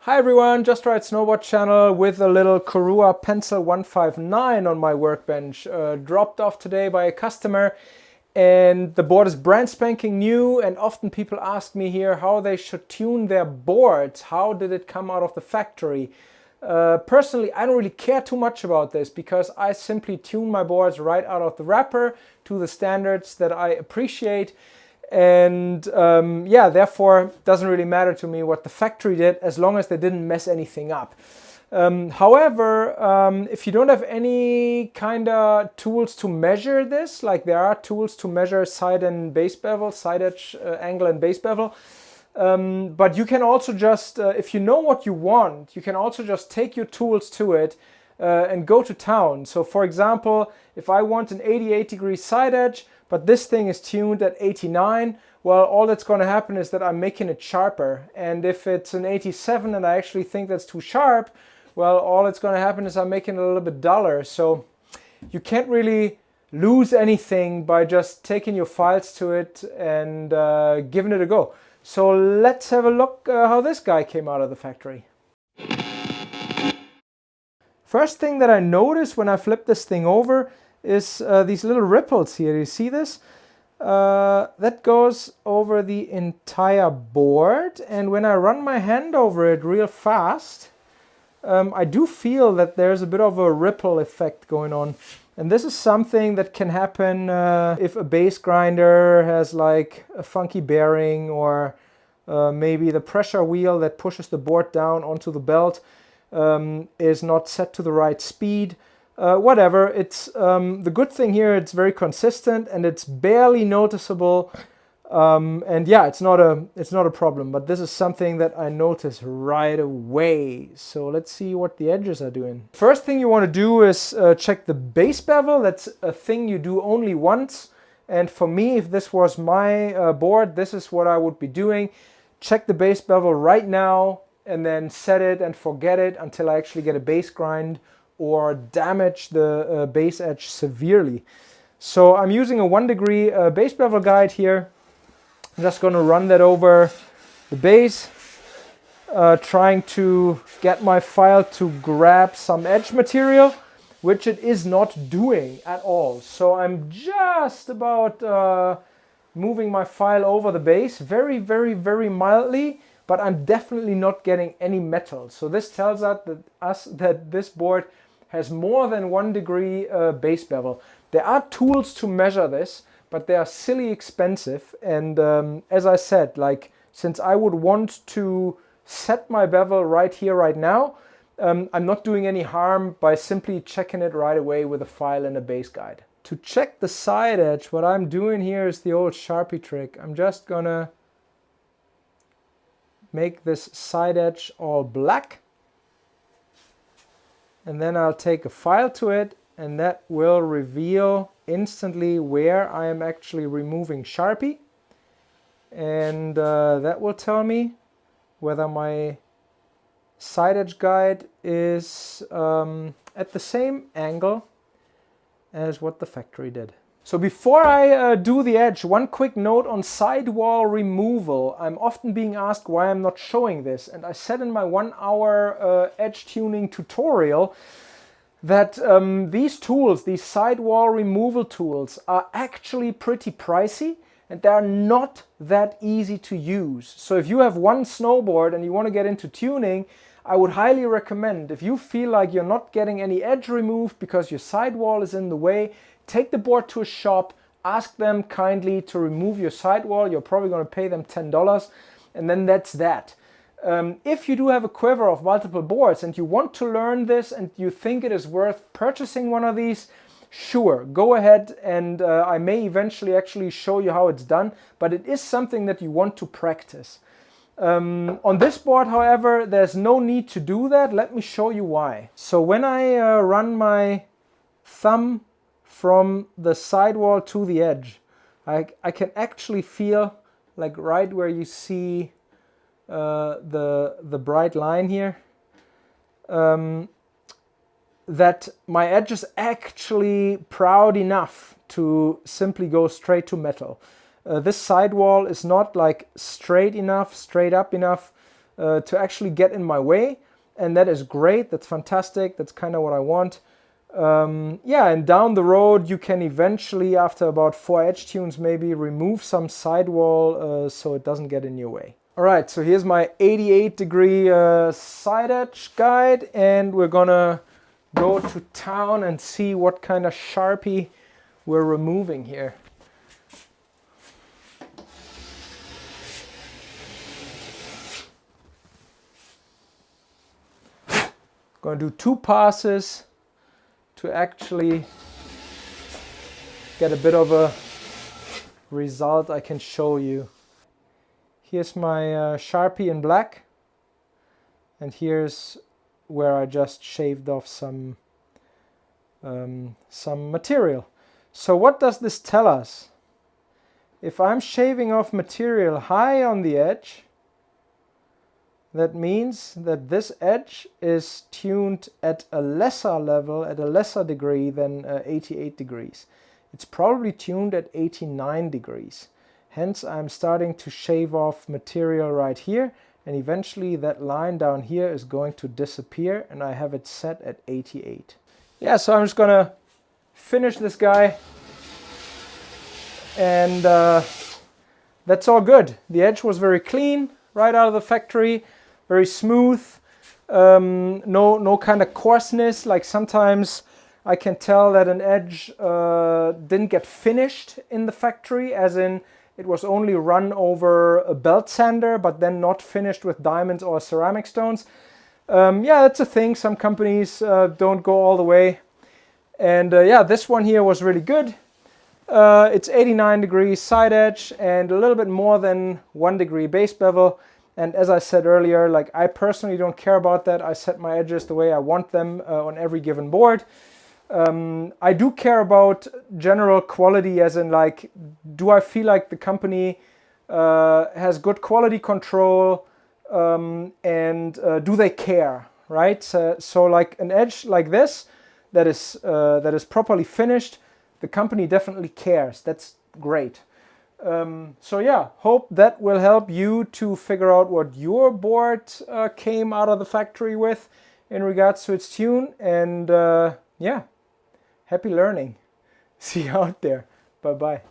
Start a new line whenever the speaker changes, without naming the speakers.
Hi everyone, JUSTPADRIDE Snowboard channel with a little Korua Pencil 159 on my workbench. Dropped off today by a customer, and the board is brand spanking new, and often people ask me here how they should tune their boards. How did it come out of the factory? Personally, I don't really care too much about this because I simply tune my boards right out of the wrapper to the standards that I appreciate. And yeah, therefore it doesn't really matter to me what the factory did as long as they didn't mess anything up. However, if you don't have any kind of tools to measure this, like there are tools to measure side and base bevel, side edge angle and base bevel, but you can also just, if you know what you want, you can also just take your tools to it and go to town. So for example, if I want an 88-degree side edge, but this thing is tuned at 89, well, all that's going to happen is that I'm making it sharper. And if it's an 87 and I actually think that's too sharp, well, all that's going to happen is I'm making it a little bit duller. So you can't really lose anything by just taking your files to it and giving it a go. So let's have a look how this guy came out of the factory. First thing that I noticed when I flip this thing over is these little ripples here. You see this? That goes over the entire board, and when I run my hand over it real fast, I do feel that there's a bit of a ripple effect going on. And this is something that can happen if a base grinder has like a funky bearing, or maybe the pressure wheel that pushes the board down onto the belt is not set to the right speed. Whatever, it's the good thing here, it's very consistent and it's barely noticeable, and yeah, it's not a problem, but this is something that I notice right away. So let's see what the edges are doing. First thing you want to do is check the base bevel. That's a thing you do only once, and for me, if this was my board, this is what I would be doing. Check the base bevel right now and then set it and forget it until I actually get a base grind or damage the base edge severely. So I'm using a 1 degree base bevel guide here. I'm just going to run that over the base, trying to get my file to grab some edge material, which it is not doing at all. So I'm just about moving my file over the base very, very, very mildly, but I'm definitely not getting any metal. So this tells us that this board has more than 1 degree base bevel. There are tools to measure this, but they are silly expensive. And as I said, like, since I would want to set my bevel right here, right now, I'm not doing any harm by simply checking it right away with a file and a base guide. To check the side edge, what I'm doing here is the old Sharpie trick. I'm just gonna make this side edge all black, and then I'll take a file to it, and that will reveal instantly where I am actually removing Sharpie, and that will tell me whether my side edge guide is at the same angle as what the factory did. So before I do the edge, one quick note on sidewall removal. I'm often being asked why I'm not showing this, and I said in my 1-hour edge tuning tutorial that these tools, these sidewall removal tools, are actually pretty pricey and they're not that easy to use. So if you have one snowboard and you want to get into tuning, I would highly recommend, if you feel like you're not getting any edge removed because your sidewall is in the way, take the board to a shop, ask them kindly to remove your sidewall. You're probably going to pay them $10, and then that's that. If you do have a quiver of multiple boards and you want to learn this and you think it is worth purchasing one of these, sure, go ahead, and I may eventually actually show you how it's done, but it is something that you want to practice. On this board, however, there's no need to do that. Let me show you why. So when I run my thumb from the sidewall to the edge, I can actually feel, like right where you see the bright line here, that my edge is actually proud enough to simply go straight to metal. This sidewall is not like straight enough, straight up enough to actually get in my way. And that is great. That's fantastic. That's kind of what I want. Yeah, and down the road you can eventually, after about 4 edge tunes maybe, remove some sidewall so it doesn't get in your way. All right, so here's my 88-degree side edge guide, and we're gonna go to town and see what kind of Sharpie we're removing here. Going to do 2 passes to actually get a bit of a result I can show you. Here's my Sharpie in black, and here's where I just shaved off some material. So what does this tell us? If I'm shaving off material high on the edge, that means that this edge is tuned at a lesser level, at a lesser degree than 88 degrees. It's probably tuned at 89 degrees. Hence, I'm starting to shave off material right here, and eventually that line down here is going to disappear, and I have it set at 88. Yeah, so I'm just gonna finish this guy, and that's all good. The edge was very clean right out of the factory, very smooth, no kind of coarseness. Like sometimes I can tell that an edge didn't get finished in the factory, as in it was only run over a belt sander, but then not finished with diamonds or ceramic stones. Yeah, that's a thing. Some companies don't go all the way. And yeah, this one here was really good. It's 89 degrees side edge and a little bit more than 1 degree base bevel. And as I said earlier, like I personally don't care about that. I set my edges the way I want them on every given board. I do care about general quality, as in like, do I feel like the company has good quality control, and do they care, right? So like an edge like this that is properly finished, the company definitely cares. That's great. So yeah, hope that will help you to figure out what your board came out of the factory with in regards to its tune. And yeah, happy learning. See you out there. Bye-bye.